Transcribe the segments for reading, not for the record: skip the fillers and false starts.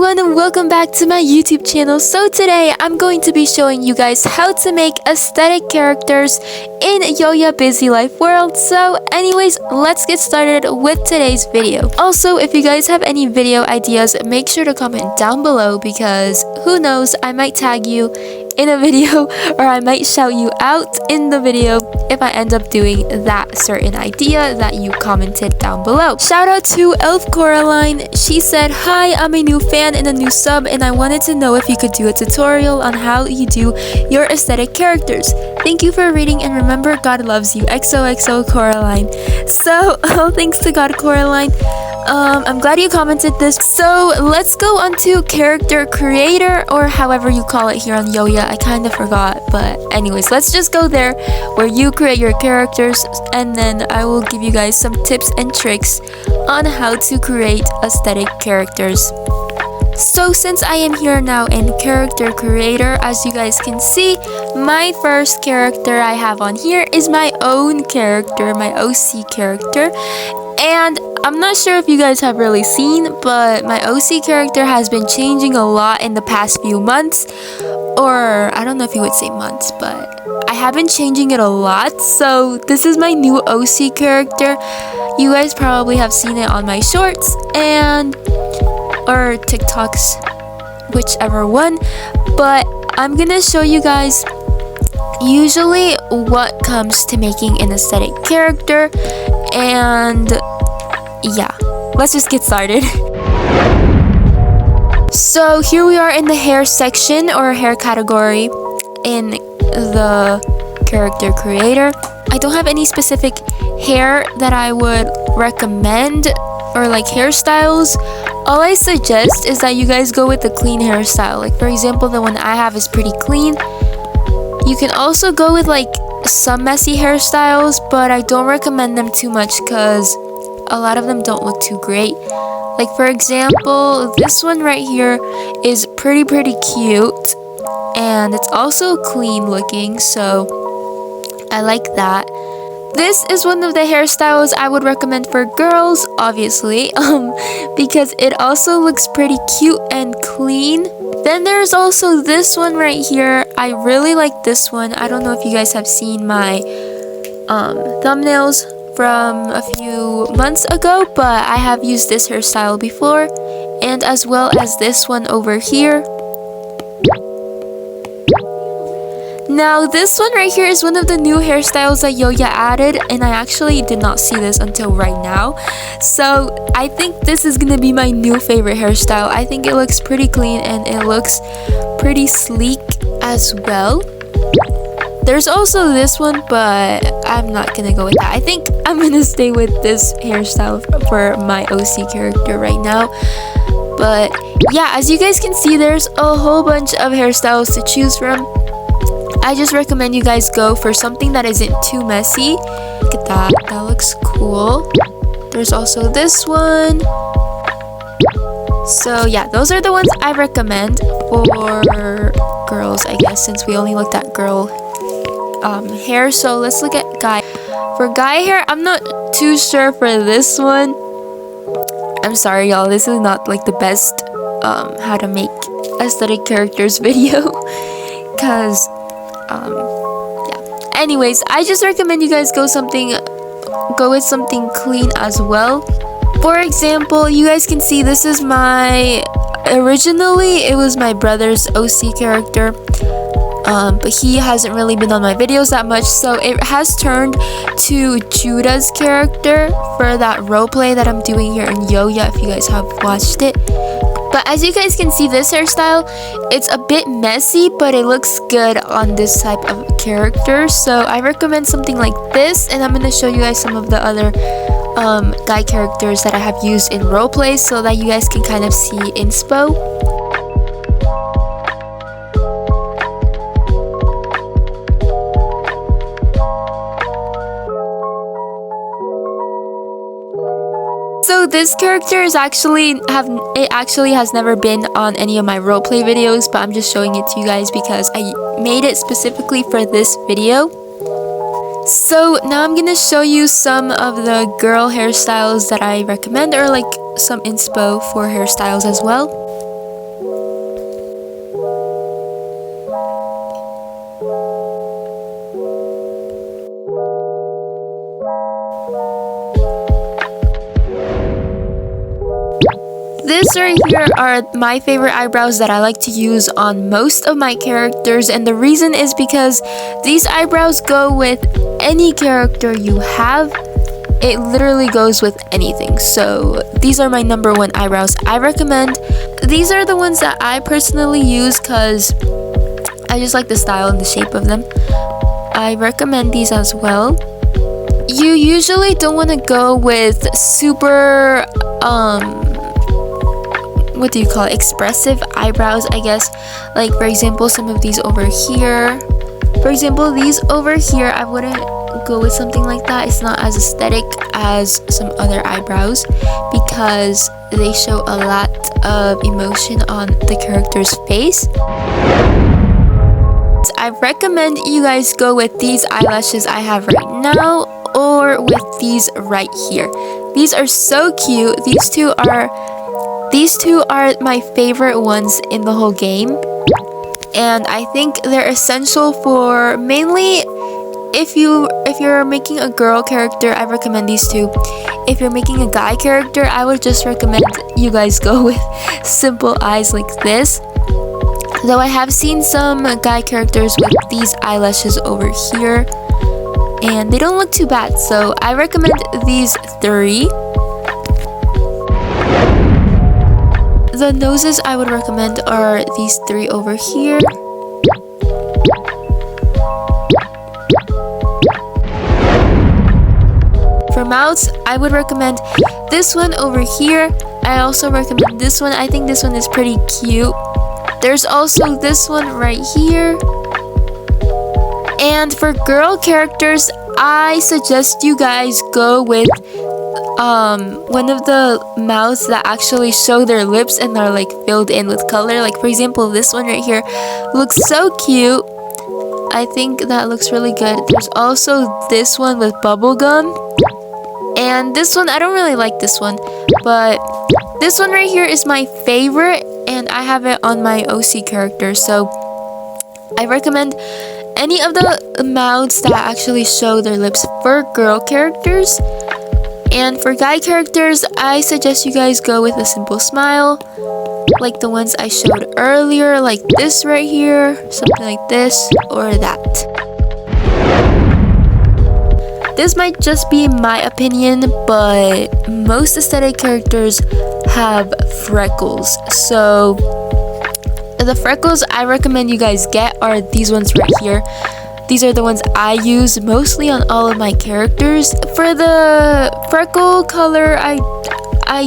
everyone, and welcome back to my YouTube channel. So today I'm going to be showing you guys how to make aesthetic characters in Yoya Busy Life World. So anyways, let's get started with today's video. Also, if you guys have any video ideas, make sure to comment down below because who knows, I might tag you in a video or I might shout you out in the video if I end up doing that certain idea that you commented down below. Shout out to Elf Coraline. She said, "Hi, I'm a new fan and a new sub, and I wanted to know if you could do a tutorial on how you do your aesthetic characters. Thank you for reading, and remember, God loves you. XOXO Coraline." So thanks to God Coraline. I'm glad you commented this. So let's go on to character creator, or however you call it here on Yoya. I kind of forgot, but anyways, let's just go there where you create your characters, and then I will give you guys some tips and tricks on how to create aesthetic characters. So since I am here now in character creator, as you guys can see, my first character I have on here is my own character, my OC character. And I'm not sure if you guys have really seen, but my OC character has been changing a lot in the past few months. Or I don't know if you would say months, but I have been changing it a lot. So this is my new OC character. You guys probably have seen it on my shorts and or TikToks, whichever one. But I'm gonna show you guys usually what comes to making an aesthetic character, and yeah, let's just get started. So here we are in the hair section or hair category in the character creator. I don't have any specific hair that I would recommend or like hairstyles. All I suggest is that you guys go with the clean hairstyle. Like for example, the one I have is pretty clean. You can also go with like some messy hairstyles, but I don't recommend them too much because a lot of them don't look too great. Like for example, this one right here is pretty cute, and it's also clean looking, so I like that. This is one of the hairstyles I would recommend for girls, obviously, because it also looks pretty cute and clean. Then there's also this one right here. I really like this one. I don't know if you guys have seen my thumbnails from a few months ago, but I have used this hairstyle before, and as well as this one over here. Now this one right here is one of the new hairstyles that Yoya added, and I actually did not see this until right now. So I think this is gonna be my new favorite hairstyle. I think it looks pretty clean and it looks pretty sleek as well. There's also this one, but I'm not gonna go with that. I think I'm gonna stay with this hairstyle for my OC character right now. But yeah, as you guys can see, there's a whole bunch of hairstyles to choose from. I just recommend you guys go for something that isn't too messy. Look at that, that looks cool. There's also this one. So yeah, those are the ones I recommend for girls, I guess, since we only looked at girl hair. So let's look at guy. For guy hair, I'm not too sure for this one. I'm sorry y'all, this is not like the best how to make aesthetic characters video, because yeah, anyways, I just recommend you guys go with something clean as well. For example, you guys can see this is originally it was my brother's OC character, but he hasn't really been on my videos that much, so it has turned to Judah's character for that roleplay that I'm doing here in Yoya, if you guys have watched it. But as you guys can see, this hairstyle, it's a bit messy, but it looks good on this type of character. So I recommend something like this, and I'm going to show you guys some of the other guy characters that I have used in roleplays so that you guys can kind of see inspo. So this character is actually has never been on any of my roleplay videos, but I'm just showing it to you guys because I made it specifically for this video. So now I'm gonna show you some of the girl hairstyles that I recommend, or like some inspo for hairstyles as well. These right here are my favorite eyebrows that I like to use on most of my characters, and the reason is because these eyebrows go with any character you have. It literally goes with anything. So these are my number one eyebrows I recommend. These are the ones that I personally use because I just like the style and the shape of them. I recommend these as well. You usually don't want to go with super what do you call it, expressive eyebrows, I guess. Like for example, some of these over here. For example, these over here, I wouldn't go with something like that. It's not as aesthetic as some other eyebrows because they show a lot of emotion on the character's face. I recommend you guys go with these eyelashes I have right now or with these right here. These are so cute. These two are my favorite ones in the whole game, and I think they're essential for mainly if you're making a girl character. I recommend these two. If you're making a guy character, I would just recommend you guys go with simple eyes like this. Though I have seen some guy characters with these eyelashes over here, and they don't look too bad, so I recommend these three. The noses I would recommend are these three over here. For mouths, I would recommend this one over here. I also recommend this one. I think this one is pretty cute. There's also this one right here. And for girl characters, I suggest you guys go with one of the mouths that actually show their lips and are like filled in with color. Like for example, this one right here looks so cute. I think that looks really good. There's also this one with bubble gum, and this one I don't really like this one, but this one right here is my favorite, and I have it on my OC character. So I recommend any of the mouths that actually show their lips for girl characters. And for guy characters, I suggest you guys go with a simple smile, like the ones I showed earlier, like this right here, something like this, or that. This might just be my opinion, but most aesthetic characters have freckles. So the freckles I recommend you guys get are these ones right here. These are the ones I use mostly on all of my characters. For the freckle color, I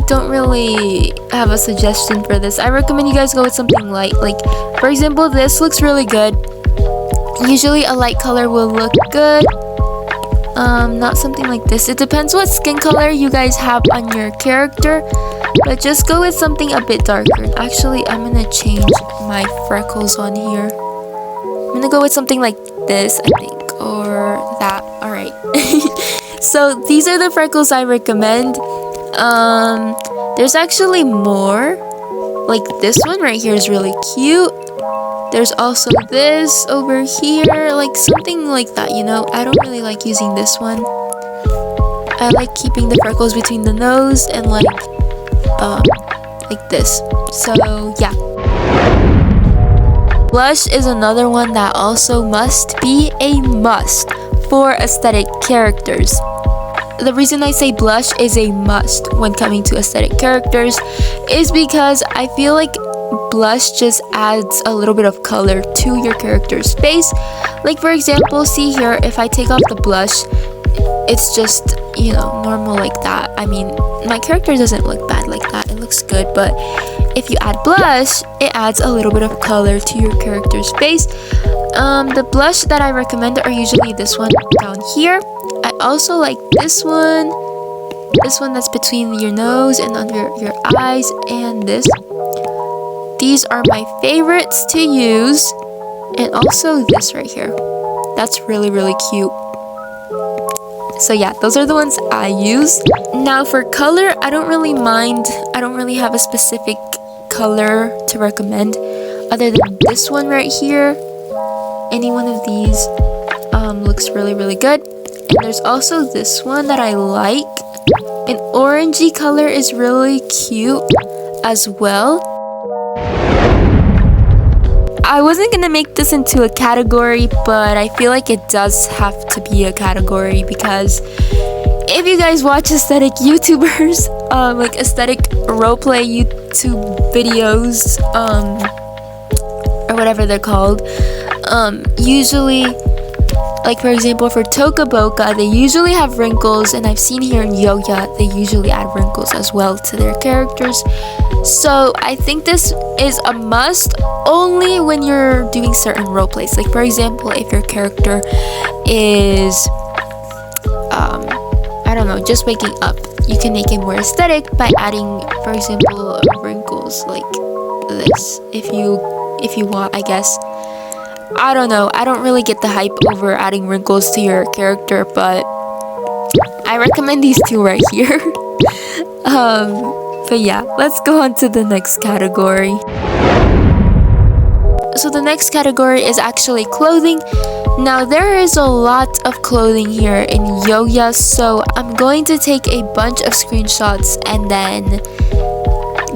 don't really have a suggestion for this. I recommend you guys go with something light. Like, for example, this looks really good. Usually a light color will look good. Not something like this. It depends what skin color you guys have on your character, but just go with something a bit darker. Actually, I'm gonna change my freckles on here. I'm gonna go with something like this, I think, or that. Alright. So these are the freckles I recommend. There's actually more. Like this one right here is really cute. There's also this over here, like something like that, you know. I don't really like using this one. I like keeping the freckles between the nose and like this. So yeah. Blush is another one that also must be a must for aesthetic characters. The reason I say blush is a must when coming to aesthetic characters is because I feel like blush just adds a little bit of color to your character's face. Like for example, see here, if I take off the blush, it's just, you know, normal like that. I mean, my character doesn't look bad like that. It looks good, but if you add blush, it adds a little bit of color to your character's face. The blush that I recommend are usually this one down here. I also like this one that's between your nose and under your eyes, and this. These are my favorites to use, and also this right here. That's really, really cute. So yeah, those are the ones I use. Now for color, I don't really mind. I don't really have a specific color to recommend other than this one right here. Any one of these looks really, really good. And there's also this one that I like. An orangey color is really cute. as well. I wasn't gonna make this into a category, but I feel like it does have to be a category because if you guys watch aesthetic YouTubers, like aesthetic roleplay YouTube videos, or whatever they're called, usually, like for example for Toka Boca, they usually have wrinkles, and I've seen here in Yoya, they usually add wrinkles as well to their characters. So I think this is a must only when you're doing certain roleplays. Like for example, if your character is, I don't know, just waking up, you can make it more aesthetic by adding, for example, wrinkles like this. If you want, I guess. I don't know. I don't really get the hype over adding wrinkles to your character, but I recommend these two right here. But yeah, let's go on to the next category. So the next category is actually clothing. Now there is a lot of clothing here in Yoya, so I'm going to take a bunch of screenshots and then,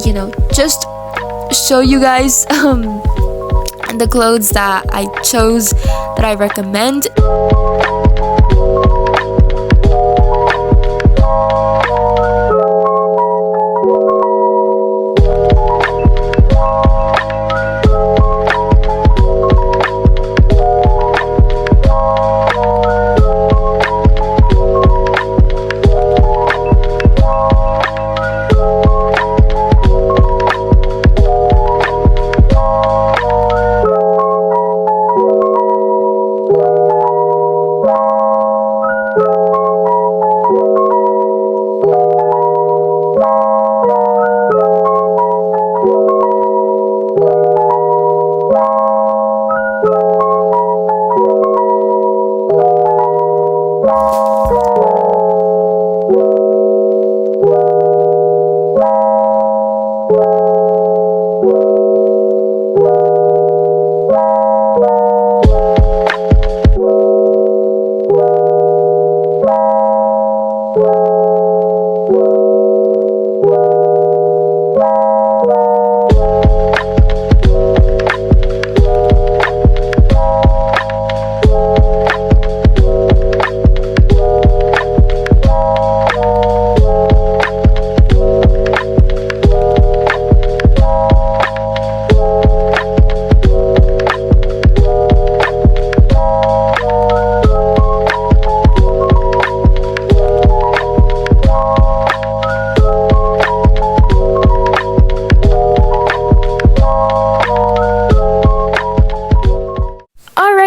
you know, just show you guys the clothes that I chose that I recommend.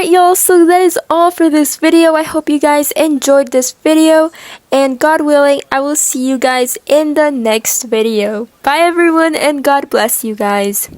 Y'all, so that is all for this video. I hope you guys enjoyed this video, and God willing, I will see you guys in the next video. Bye everyone, and God bless you guys.